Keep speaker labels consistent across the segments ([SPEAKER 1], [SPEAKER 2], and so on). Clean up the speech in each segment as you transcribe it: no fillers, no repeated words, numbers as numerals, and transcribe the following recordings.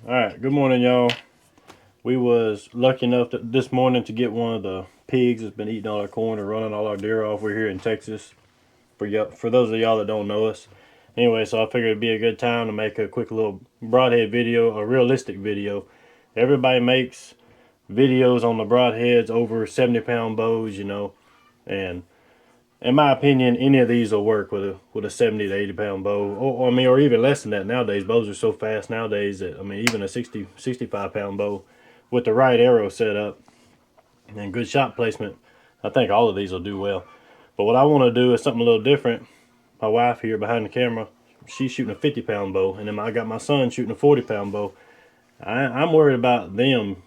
[SPEAKER 1] Alright, good morning, y'all. We was lucky enough this morning to get one of the pigs that's been eating all our corn and running all our deer off. We're here in Texas. For those of y'all that don't know us. Anyway, so I figured it'd be a good time to make a quick little broadhead video, a realistic video. Everybody makes videos on the broadheads over 70-pound bows, and in my opinion, any of these will work with a 70 to 80-pound bow, or even less than that nowadays. Bows are so fast nowadays that even a 65-pound bow with the right arrow setup and good shot placement, I think all of these will do well. But what I want to do is something a little different. My wife here behind the camera, she's shooting a 50-pound bow, and then I got my son shooting a 40-pound bow. I'm worried about them.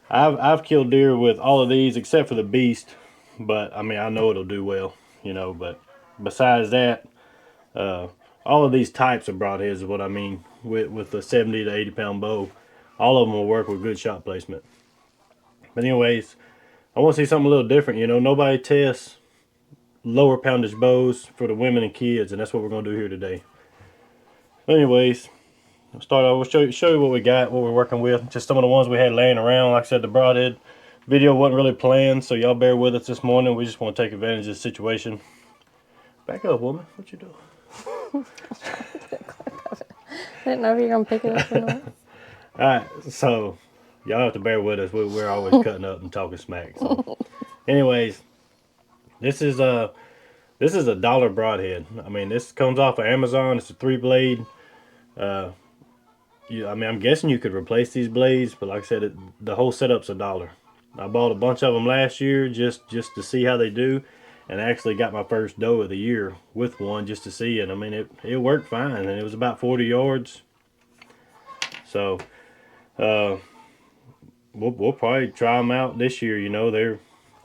[SPEAKER 1] I've killed deer with all of these except for the beast, but I know it'll do well. But besides that, all of these types of broadheads is what I mean with the 70 to 80-pound bow. All of them will work with good shot placement. But anyways, I want to see something a little different. Nobody tests lower poundage bows for the women and kids, and that's what we're going to do here today. But anyways, I'll start off. We'll show you what we got, what we're working with. Just some of the ones we had laying around. Like I said, the broadhead video wasn't really planned, so y'all bear with us this morning. We just want to take advantage of the situation. Back up, woman. What you doing?
[SPEAKER 2] I didn't know if you were going to pick it up or not.
[SPEAKER 1] Alright, so y'all have to bear with us. We're always cutting up and talking smack. So. Anyways, this is a dollar broadhead. This comes off of Amazon. It's a 3-blade. I'm guessing you could replace these blades, but like I said, the whole setup's $1. I bought a bunch of them last year just to see how they do, and I actually got my first doe of the year with one just to see it. It worked fine, and it was about 40 yards. So we'll probably try them out this year. I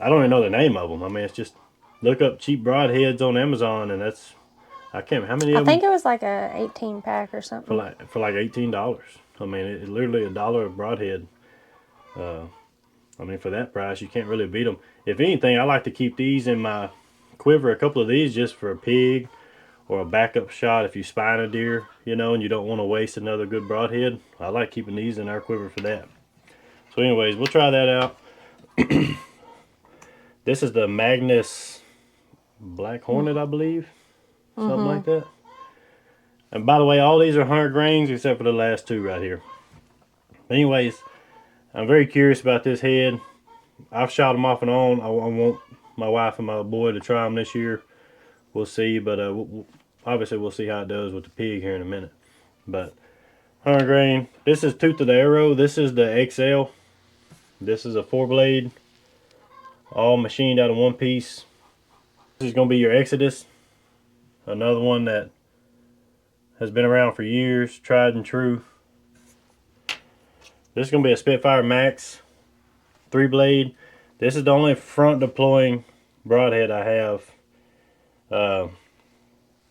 [SPEAKER 1] don't even know the name of them. It's just look up cheap broadheads on Amazon, and that's, I can't remember how many
[SPEAKER 2] I
[SPEAKER 1] of them.
[SPEAKER 2] think it was like a 18 pack or something.
[SPEAKER 1] For like $18. It's literally $1 a broadhead. For that price, you can't really beat them. If anything, I like to keep these in my quiver, a couple of these just for a pig or a backup shot if you spine a deer, and you don't want to waste another good broadhead. I like keeping these in our quiver for that. So anyways, we'll try that out. This is the Magnus Black Hornet, I believe. Something like that. And by the way, all these are 100 grains except for the last two right here. Anyways, I'm very curious about this head. I've shot them off and on. I want my wife and my boy to try them this year. We'll see, but obviously we'll see how it does with the pig here in a minute. But 100 grain. This is tooth of the arrow. This is the XL. This is a 4-blade, all machined out of one piece. This is going to be your Exodus. Another one that has been around for years, tried and true. This is going to be a Spitfire Maxx 3-blade. This is the only front deploying broadhead I have.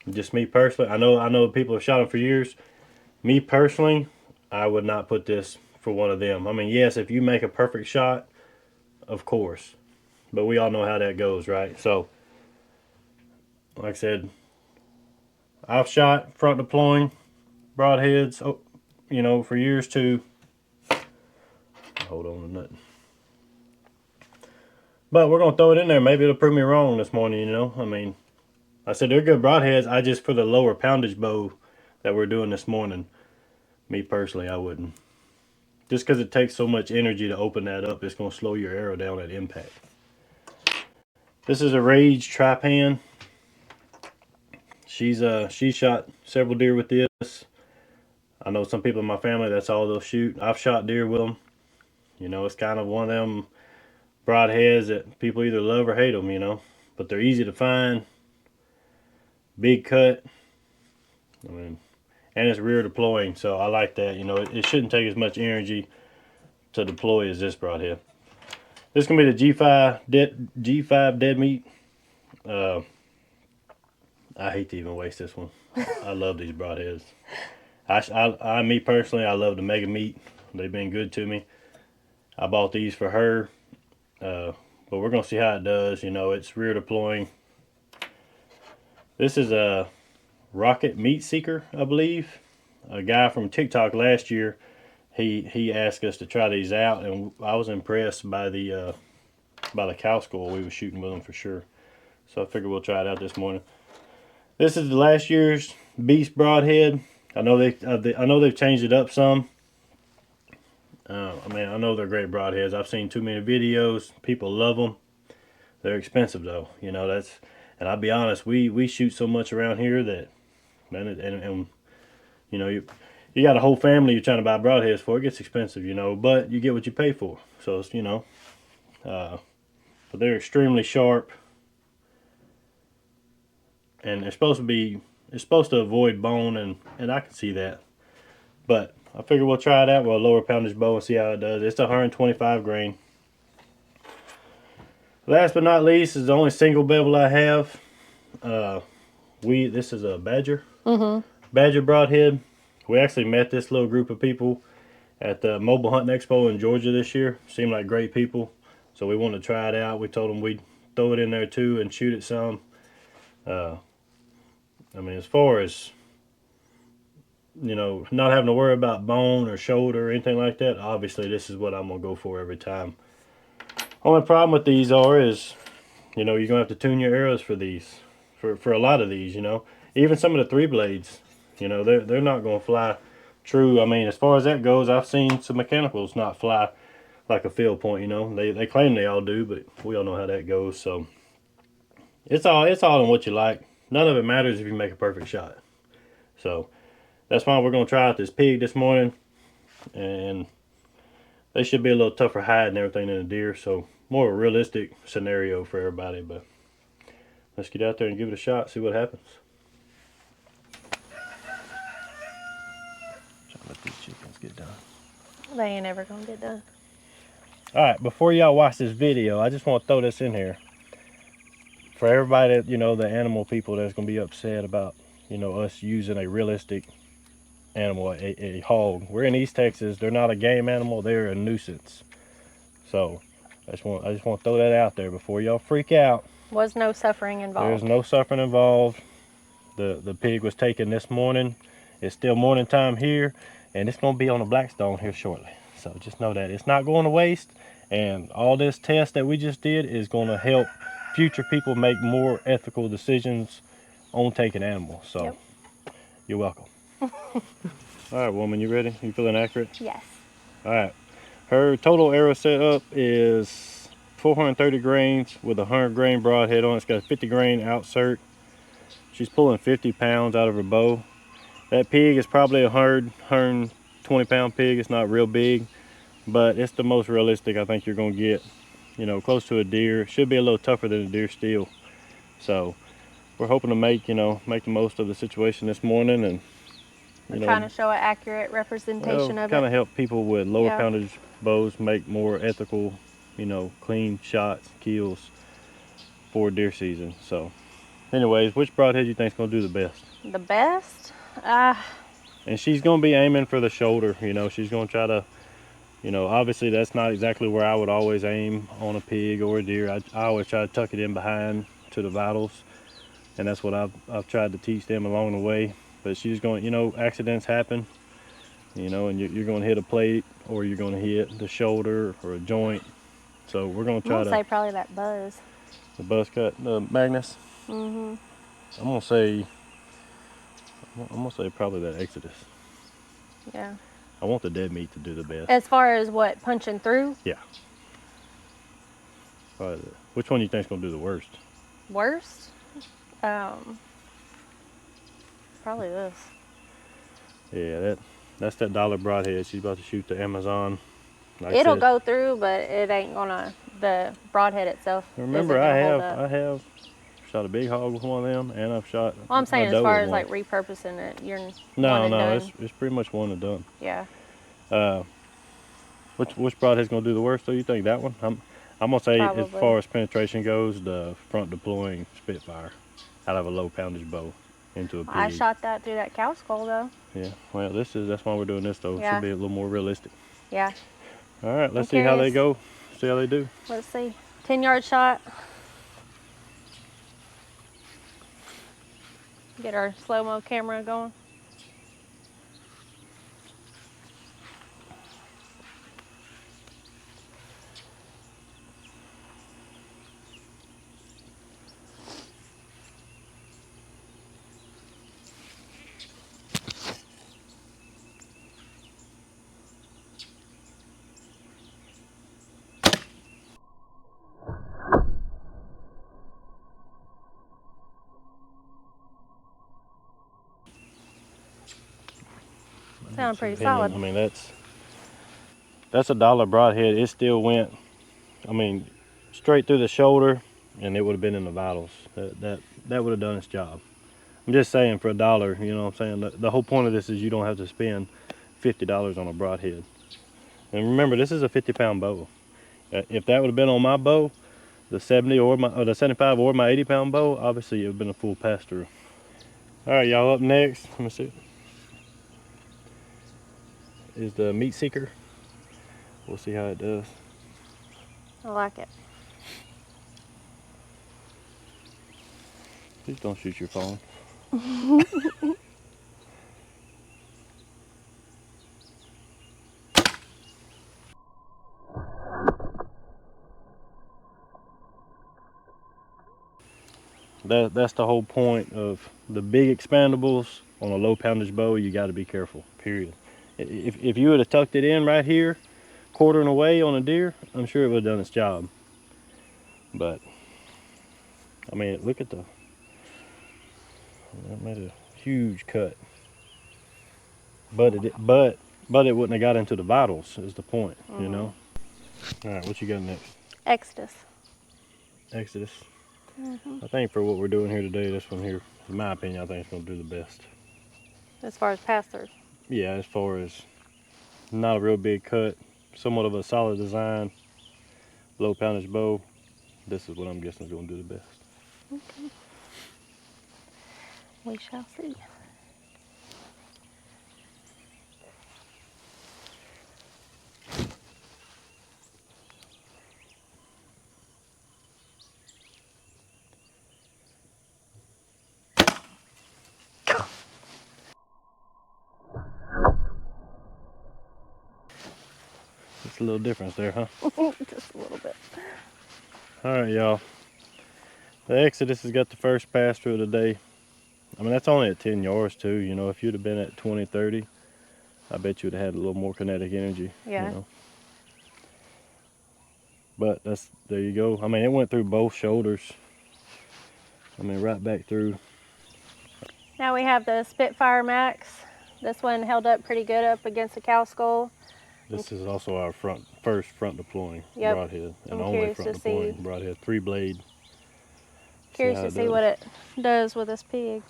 [SPEAKER 1] Just me personally. I know people have shot them for years. Me personally, I would not put this for one of them. Yes, if you make a perfect shot, of course. But we all know how that goes, right? So, like I said, I've shot front deploying broadheads, for years too. Hold on to nothing. But we're going to throw it in there. Maybe it'll prove me wrong this morning, I said they're good broadheads. I just, for the lower poundage bow that we're doing this morning, me personally, I wouldn't. Just because it takes so much energy to open that up, it's going to slow your arrow down at impact. This is a Rage Tri-Pan. She shot several deer with this. I know some people in my family, that's all they'll shoot. I've shot deer with them. It's kind of one of them broadheads that people either love or hate them, but they're easy to find. Big cut. And it's rear deploying, so I like that. It shouldn't take as much energy to deploy as this broadhead. This is going to be the G5 dead meat. I hate to even waste this one. I love these broadheads. Me personally, I love the Mega Meat. They've been good to me. I bought these for her. But we're going to see how it does. It's rear deploying. This is a Rocket Meat Seeker, I believe. a guy from TikTok last year, he asked us to try these out, and I was impressed by the cow skull we were shooting with them for sure. So I figured we'll try it out this morning. This is the last year's Beast Broadhead. I know they've changed it up some. I mean, I know they're great broadheads. I've seen too many videos. People love them. They're expensive though. You know, and I'll be honest, we shoot so much around here that, man, and you know, you got a whole family you're trying to buy broadheads for. It gets expensive, you know, but you get what you pay for. So it's, you know, but they're extremely sharp, and it's supposed to avoid bone, and I can see that. But I figure we'll try it out with a lower poundage bow and see how it does. It's 125 grain. Last but not least is the only single bevel I have. This is a Badger. Badger Broadhead. We actually met this little group of people at the Mobile Hunting Expo in Georgia this year. Seemed like great people, so we wanted to try it out. We told them we'd throw it in there too and shoot it some. I mean, as far as, you know, not having to worry about bone or shoulder or anything like that, obviously this is what I'm gonna go for every time. Only problem with these is, you know, you're gonna have to tune your arrows for these, for a lot of these, you know. Even some of the 3 blades, you know, they're not gonna fly true. I mean, as far as that goes, I've seen some mechanicals not fly like a field point, you know. They claim they all do, but we all know how that goes. So it's all in what you like. None of it matters if you make a perfect shot. So that's why we're gonna try out this pig this morning, and they should be a little tougher hide and everything than a deer, so more of a realistic scenario for everybody. But let's get out there and give it a shot, see what happens. Try to let these chickens get done.
[SPEAKER 2] They ain't ever gonna get done.
[SPEAKER 1] Alright, before y'all watch this video, I just want to throw this in here. For everybody that, you know, the animal people that's going to be upset about, you know, us using a realistic animal, a hog. We're in East Texas. They're not a game animal. They're a nuisance. So I just want to throw that out there before y'all freak out.
[SPEAKER 2] Was no suffering involved.
[SPEAKER 1] There's no suffering involved. The pig was taken this morning. It's still morning time here, and it's going to be on the Blackstone here shortly. So just know that it's not going to waste, and all this test that we just did is going to help future people make more ethical decisions on taking animals. So yep. You're welcome. All right, woman, you ready? You feeling accurate?
[SPEAKER 2] Yes.
[SPEAKER 1] All right. Her total arrow setup is 430 grains with a 100 grain broadhead on it. It's got a 50 grain outsert. She's pulling 50 pounds out of her bow. That pig is probably a 120 pound pig. It's not real big, but it's the most realistic I think you're gonna get. You know, close to a deer. It should be a little tougher than a deer still. So we're hoping to make the most of the situation this morning, and
[SPEAKER 2] trying to show an accurate representation of it.
[SPEAKER 1] Kind of help people with lower poundage bows make more ethical, you know, clean shots, kills for deer season. So anyways, which broadhead you think is gonna do the best?
[SPEAKER 2] The best?
[SPEAKER 1] And she's gonna be aiming for the shoulder, you know. She's gonna try to, you know, obviously that's not exactly where I would always aim on a pig or a deer. I always try to tuck it in behind to the vitals, and that's what I've tried to teach them along the way. But she's going, you know, accidents happen, you know, and you're going to hit a plate, or you're going to hit the shoulder or a joint. So we're going to try to
[SPEAKER 2] say probably that Buzz.
[SPEAKER 1] The Buzzcut, the Magnus. I'm gonna say probably that Exodus.
[SPEAKER 2] Yeah.
[SPEAKER 1] I want the dead meat to do the best.
[SPEAKER 2] As far as what, punching through?
[SPEAKER 1] Yeah. Which one do you think is gonna do the worst?
[SPEAKER 2] Worst? Probably this.
[SPEAKER 1] Yeah, that's that dollar broadhead. She's about to shoot the Amazon. Like
[SPEAKER 2] it'll go through, but it ain't gonna. The broadhead itself.
[SPEAKER 1] Remember, I have shot a big hog with one of them, and I've shot.
[SPEAKER 2] Well, I'm saying as far as like repurposing it, you're
[SPEAKER 1] no, it's pretty much one and done.
[SPEAKER 2] Yeah.
[SPEAKER 1] Which broadhead's gonna do the worst? Do you think that one? I'm gonna say
[SPEAKER 2] Probably.
[SPEAKER 1] As far as penetration goes, the front deploying Spitfire out of a low poundage bow into a pig.
[SPEAKER 2] I shot that through that cow skull though.
[SPEAKER 1] Yeah. Well, that's why we're doing this though. It should be a little more realistic.
[SPEAKER 2] Yeah.
[SPEAKER 1] All right, let's see how they go. See how they do.
[SPEAKER 2] Let's see. 10-yard shot. Get our slow-mo camera going. Sound pretty
[SPEAKER 1] opinion.
[SPEAKER 2] solid.
[SPEAKER 1] I mean, that's a dollar broadhead. It still went, I mean, straight through the shoulder, and it would have been in the vitals. That would have done its job. I'm just saying, for $1, you know what I'm saying? The whole point of this is you don't have to spend $50 on a broadhead. And remember, this is a 50-pound bow. If that would have been on my bow, the 70 or the 75 or my 80-pound bow, obviously it would have been a full pass through. All right, y'all, up next, let me see, is the meat seeker. We'll see how it does.
[SPEAKER 2] I like it.
[SPEAKER 1] Please don't shoot your phone. That's the whole point of the big expandables on a low poundage bow. You got to be careful, period. If you would have tucked it in right here, quartering away on a deer, I'm sure it would have done its job. But I mean, look at that made a huge cut. But it wouldn't have got into the vitals is the point, you know. All right, what you got next?
[SPEAKER 2] Exodus.
[SPEAKER 1] Exodus. I think for what we're doing here today, this one here, in my opinion, I think it's going to do the best.
[SPEAKER 2] As far as pass through.
[SPEAKER 1] Yeah, as far as not a real big cut, somewhat of a solid design, low poundage bow, this is what I'm guessing is going to do the best.
[SPEAKER 2] Okay. We shall see.
[SPEAKER 1] It's a little difference there, huh?
[SPEAKER 2] Just a little bit.
[SPEAKER 1] All right, y'all. The Exodus has got the first pass through of the day. I mean, that's only at 10 yards too. You know, if you'd have been at 20, 30, I bet you'd have had a little more kinetic energy.
[SPEAKER 2] Yeah.
[SPEAKER 1] You know. But there you go. I mean, it went through both shoulders. I mean, right back through.
[SPEAKER 2] Now we have the Spitfire Maxx. This one held up pretty good up against the cow skull.
[SPEAKER 1] This is also our first front deploying broadhead, and
[SPEAKER 2] I'm
[SPEAKER 1] only
[SPEAKER 2] curious
[SPEAKER 1] front
[SPEAKER 2] to
[SPEAKER 1] deploying
[SPEAKER 2] see.
[SPEAKER 1] broadhead, 3-blade.
[SPEAKER 2] Curious to see what it does with this pig.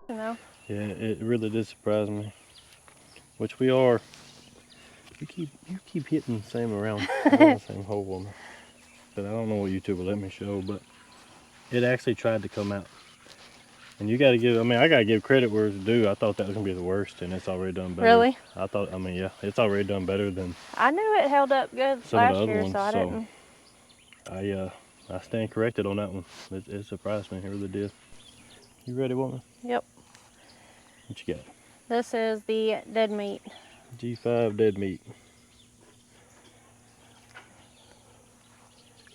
[SPEAKER 2] You know.
[SPEAKER 1] Yeah, it really did surprise me. Which we are. You keep hitting the same around the same hole on me. But I don't know what YouTube will let me show, but it actually tried to come out. And you got to give, I mean, I got to give credit where it's due. I thought that was going to be the worst, and it's already done better.
[SPEAKER 2] Really?
[SPEAKER 1] I mean, yeah, it's already done better than
[SPEAKER 2] I knew it held up good
[SPEAKER 1] some of the
[SPEAKER 2] last
[SPEAKER 1] other
[SPEAKER 2] year,
[SPEAKER 1] ones.
[SPEAKER 2] so I didn't.
[SPEAKER 1] I stand corrected on that one. It surprised me, it really did. You ready, woman?
[SPEAKER 2] Yep.
[SPEAKER 1] What you got?
[SPEAKER 2] This is the dead meat.
[SPEAKER 1] G5 dead meat.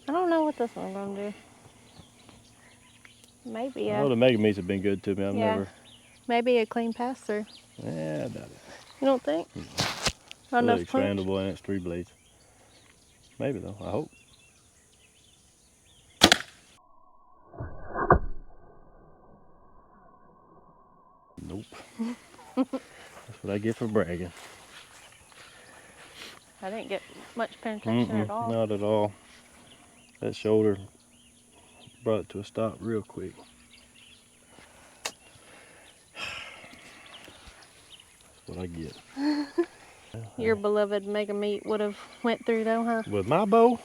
[SPEAKER 2] I don't know what this one's gonna do. Maybe
[SPEAKER 1] Oh, the mega meats have been good to me. I've
[SPEAKER 2] yeah,
[SPEAKER 1] never.
[SPEAKER 2] maybe a clean pass through.
[SPEAKER 1] Yeah, I doubt it.
[SPEAKER 2] You don't think? Not
[SPEAKER 1] Really
[SPEAKER 2] enough punch?
[SPEAKER 1] expandable, and it's 3 blades. Maybe though. I hope. Nope. That's what I get for bragging.
[SPEAKER 2] I didn't get much penetration at all.
[SPEAKER 1] Not at all. That shoulder brought it to a stop real quick. That's what I get.
[SPEAKER 2] Your beloved mega meat would have went through though, huh?
[SPEAKER 1] With my bow,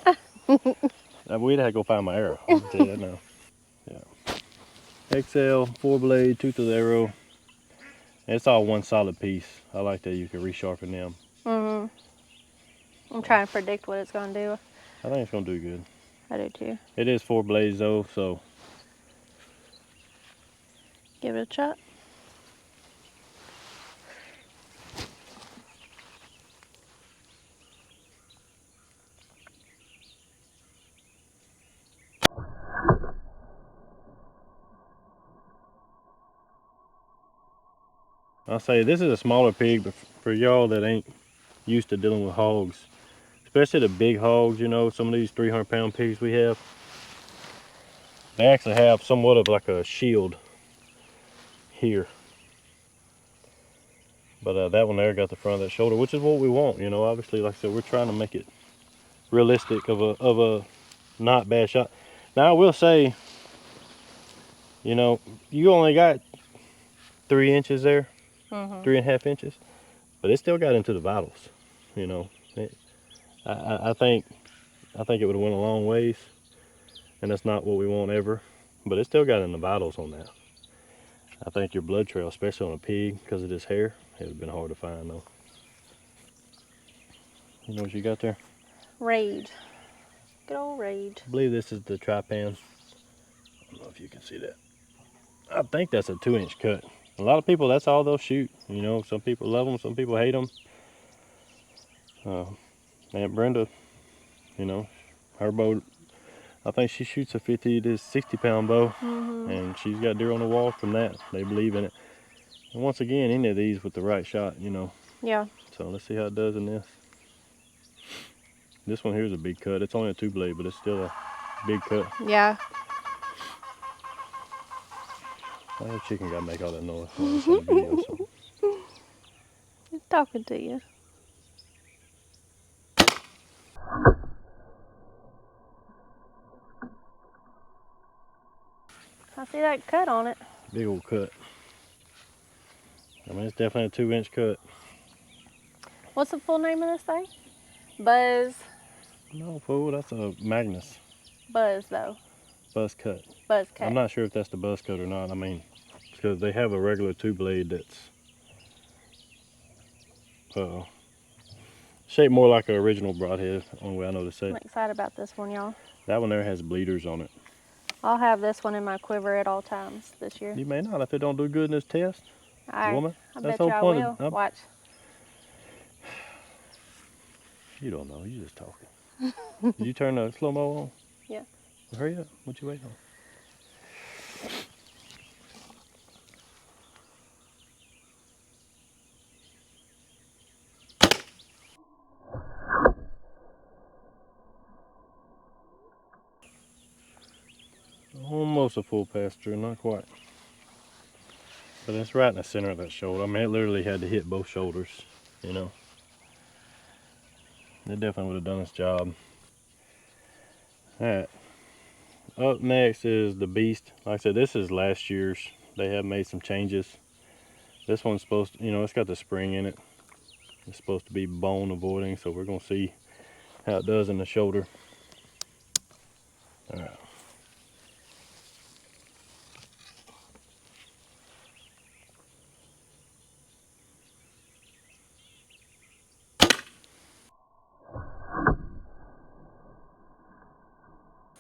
[SPEAKER 1] we'd have to go find my arrow. I can tell you that now. Yeah. XL 4-blade tooth of the arrow. It's all one solid piece. I like that you can resharpen them.
[SPEAKER 2] I'm trying to predict what it's gonna do.
[SPEAKER 1] I think it's gonna do good.
[SPEAKER 2] I do too.
[SPEAKER 1] It is 4 blades though, so
[SPEAKER 2] Give it a shot.
[SPEAKER 1] I'll say this is a smaller pig, but for y'all that ain't used to dealing with hogs, especially the big hogs, you know, some of these 300-pound pigs we have, they actually have somewhat of like a shield here. But that one there got the front of that shoulder, which is what we want, you know. Obviously, like I said, we're trying to make it realistic of a not bad shot. Now I will say, you know, you only got 3 inches there, 3.5 inches, but it still got into the vitals, you know. I think it would have went a long ways, and that's not what we want ever, but it still got in the vitals on that. I think your blood trail, especially on a pig, because of this hair, it would have been hard to find though. You know what you got there?
[SPEAKER 2] Raid. Good old Raid.
[SPEAKER 1] I believe this is the trypan. I don't know if you can see that. I think that's a 2-inch cut. A lot of people, that's all they'll shoot. You know, some people love them, some people hate them. Aunt Brenda, you know, her bow, I think she shoots a 50 to 60-pound bow, and she's got deer on the wall from that. They believe in it. And once again, any of these with the right shot, you know.
[SPEAKER 2] Yeah.
[SPEAKER 1] So let's see how it does in this. This one here is a big cut. It's only a 2-blade, but it's still a big cut.
[SPEAKER 2] Yeah.
[SPEAKER 1] That chicken got to make all that noise on the video. So.
[SPEAKER 2] It's talking to you. I see that cut on it.
[SPEAKER 1] Big old cut. I mean, it's definitely a 2-inch cut.
[SPEAKER 2] What's the full name of this thing? Buzz.
[SPEAKER 1] No, fool, that's a Magnus
[SPEAKER 2] Buzz, though.
[SPEAKER 1] Buzzcut.
[SPEAKER 2] Buzzcut.
[SPEAKER 1] I'm not sure if that's the Buzzcut or not. I mean, because they have a regular 2-blade that's shaped more like an original Broadhead, only way I know to say
[SPEAKER 2] I'm
[SPEAKER 1] it.
[SPEAKER 2] excited about this one, y'all.
[SPEAKER 1] That one there has bleeders on it.
[SPEAKER 2] I'll have this one in my quiver at all times this year.
[SPEAKER 1] You may not if it don't do good in this test. Woman,
[SPEAKER 2] I
[SPEAKER 1] that's
[SPEAKER 2] bet
[SPEAKER 1] the
[SPEAKER 2] you
[SPEAKER 1] whole
[SPEAKER 2] I
[SPEAKER 1] point.
[SPEAKER 2] will. Watch.
[SPEAKER 1] You don't know, you just talking. Did you turn the slow-mo on?
[SPEAKER 2] Yeah.
[SPEAKER 1] Well, hurry up, what you waiting on? Almost a full pass through, not quite. But it's right in the center of that shoulder. I mean, it literally had to hit both shoulders, you know. It definitely would have done its job. Alright. Up next is the Beast. Like I said, this is last year's. They have made some changes. This one's supposed to, you know, it's got the spring in it. It's supposed to be bone avoiding, so we're going to see how it does in the shoulder. Alright.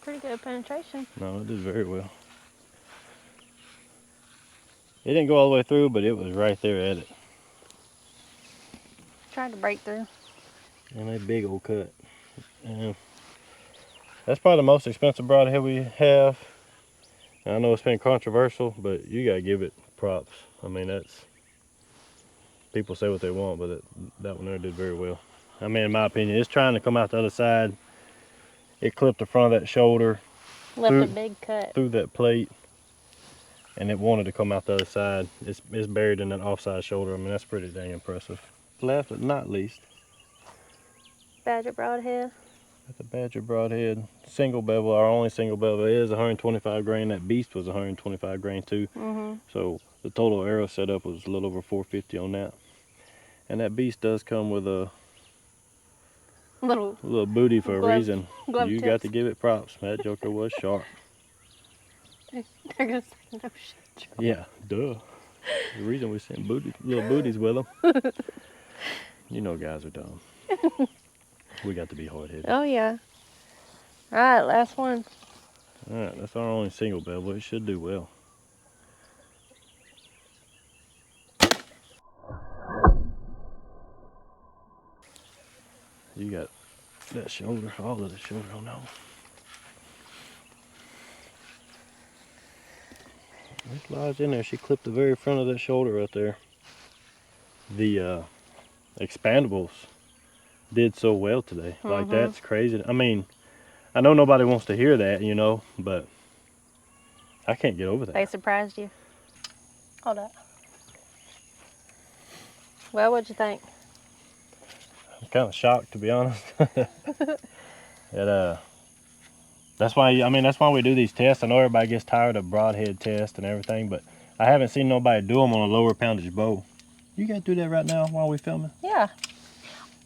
[SPEAKER 2] Pretty good penetration.
[SPEAKER 1] No, it did very well. It didn't go all the way through, but it was right there at it.
[SPEAKER 2] Tried to break through.
[SPEAKER 1] And a big old cut. And that's probably the most expensive broadhead we have. And I know it's been controversial, but you gotta give it props. I mean, that's, people say what they want, but that one there did very well. I mean, in my opinion, it's trying to come out the other side. It clipped the front of that shoulder.
[SPEAKER 2] Left a big cut.
[SPEAKER 1] Through that plate. And it wanted to come out the other side. It's buried in that offside shoulder. I mean, that's pretty dang impressive. Last but not least,
[SPEAKER 2] Badger Broadhead.
[SPEAKER 1] that's a Badger Broadhead. Single bevel, our only single bevel. It is 125 grain. That Beast was 125 grain too. So the total arrow setup was a little over 450 on that. And that Beast does come with a little booty for a reason. You got to give it props. That joker was sharp.
[SPEAKER 2] They're gonna say no shit.
[SPEAKER 1] Yeah, duh. The reason we send little booties with them. You know guys are dumb. We got to be hard-headed.
[SPEAKER 2] Oh yeah. Alright, last one.
[SPEAKER 1] Alright, that's our only single bevel. It should do well. You got that shoulder, all of the shoulder on that one. This lies in there. She clipped the very front of that shoulder right there. the expandables did so well today. Like, that's crazy. I mean, I know nobody wants to hear that, you know, but I can't get over that.
[SPEAKER 2] They surprised you. Hold up. Well, what'd you think?
[SPEAKER 1] I'm kind of shocked, to be honest. That's why, I mean, that's why we do these tests. I know everybody gets tired of broadhead tests and everything, but I haven't seen nobody do them on a lower poundage bow. You gotta do that right now while we filming?
[SPEAKER 2] Yeah.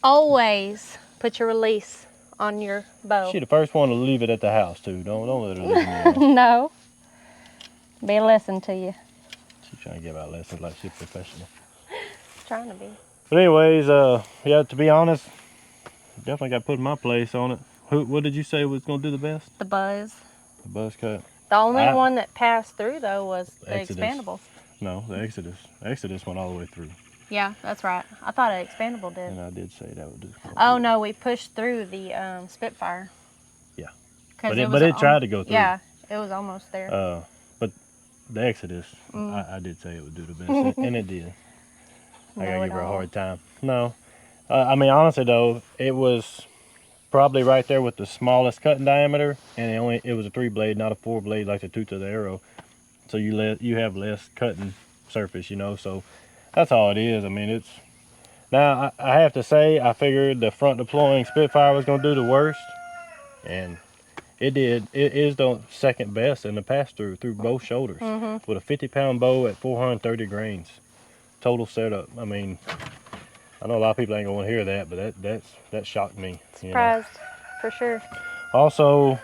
[SPEAKER 2] Always put your release on your bow.
[SPEAKER 1] She the first one to leave it at the house too. Don't let her leave it in the
[SPEAKER 2] No. Be a lesson to you.
[SPEAKER 1] She's trying to give out lessons like she's professional.
[SPEAKER 2] Trying to be.
[SPEAKER 1] But anyways, yeah, to be honest, definitely got to put my place on it. What did you say was gonna do the best?
[SPEAKER 2] The Buzz.
[SPEAKER 1] The Buzzcut.
[SPEAKER 2] The only one that passed through though was the
[SPEAKER 1] Exodus.
[SPEAKER 2] expandables.
[SPEAKER 1] No, the Exodus. Exodus went all the way through.
[SPEAKER 2] Yeah, that's right. I thought an expandable did.
[SPEAKER 1] And I did say that would do.
[SPEAKER 2] Oh no, we pushed through the Spitfire.
[SPEAKER 1] Yeah.
[SPEAKER 2] But
[SPEAKER 1] it tried to go through.
[SPEAKER 2] Yeah, it was almost there.
[SPEAKER 1] But the Exodus, I did say it would do the best, and it did. I gotta give her a hard time. No, I mean honestly though, it was probably right there with the smallest cutting diameter, and it was a 3-blade, not a 4-blade like the tooth of the arrow. So you have less cutting surface, you know. So that's all it is. I mean, it's now I have to say I figured the front deploying Spitfire was gonna do the worst, and it did. It is the second best in the pass through both shoulders with a 50-pound bow at 430 grains total setup. I mean, I know a lot of people ain't gonna want to hear that, but that shocked me.
[SPEAKER 2] Surprised, for sure.
[SPEAKER 1] Also,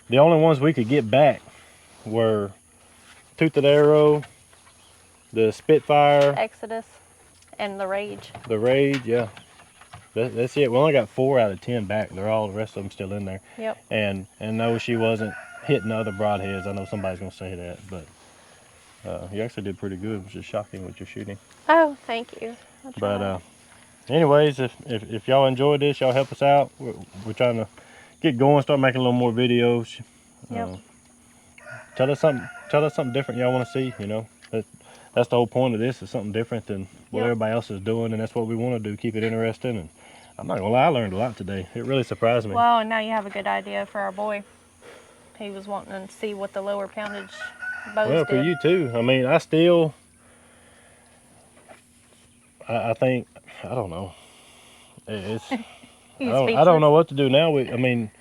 [SPEAKER 1] the only ones we could get back were Tooth of the Arrow, the Spitfire,
[SPEAKER 2] Exodus, and the Rage.
[SPEAKER 1] The Rage, yeah. That's it. We only got 4 out of 10 back. They're all the rest of them still in there.
[SPEAKER 2] Yep.
[SPEAKER 1] And no, she wasn't hitting other broadheads. I know somebody's gonna say that, but you actually did pretty good, which is shocking with your shooting.
[SPEAKER 2] Oh, thank you.
[SPEAKER 1] But anyways, if y'all enjoyed this, y'all help us out. We're trying to get going, start making a little more videos.
[SPEAKER 2] Yep.
[SPEAKER 1] Tell us something different y'all want to see. You know, that's the whole point of this, is something different than what everybody else is doing, and that's what we want to do. Keep it interesting. And I'm not gonna lie, I learned a lot today. It really surprised me.
[SPEAKER 2] Well, and now you have a good idea for our boy. He was wanting to see what the lower poundage bows
[SPEAKER 1] Well, for you too. I mean, I think, I don't know. I don't know what to do now. I mean,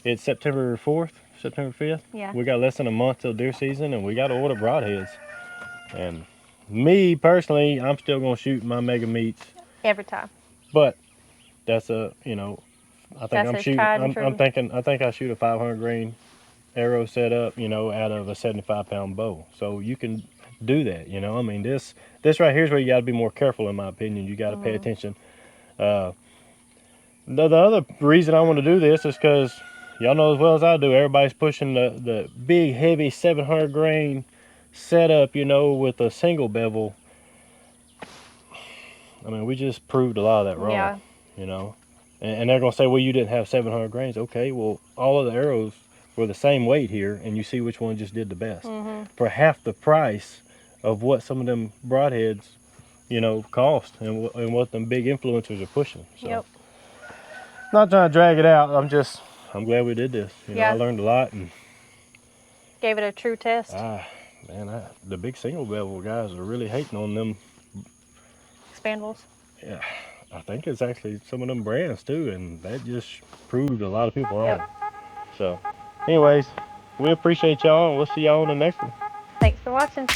[SPEAKER 1] it's September 4th, September 5th.
[SPEAKER 2] Yeah.
[SPEAKER 1] We got less than a month till deer season, and we got to order broadheads. And me personally, I'm still gonna shoot my mega meats
[SPEAKER 2] every time.
[SPEAKER 1] But that's I think I think I shoot a 500 grain arrow setup, you know, out of a 75-pound bow. So you can do that, you know. I mean, this right here is where you got to be more careful, in my opinion. You got to pay attention. The other reason I want to do this is because y'all know as well as I do, everybody's pushing the big, heavy 700 grain setup, you know, with a single bevel. I mean, we just proved a lot of that wrong, you know. And they're going to say, well, you didn't have 700 grains. Okay, well, all of the arrows were the same weight here, and you see which one just did the best. For half the price of what some of them broadheads, you know, cost, and what them big influencers are pushing. So, not trying to drag it out. I'm glad we did this. You know, I learned a lot and
[SPEAKER 2] gave it a true test.
[SPEAKER 1] Man, the big single bevel guys are really hating on them
[SPEAKER 2] expandables.
[SPEAKER 1] Yeah, I think it's actually some of them brands too, and that just proved a lot of people wrong. So, anyways, we appreciate y'all, and we'll see y'all on the next one.
[SPEAKER 2] Thanks for watching.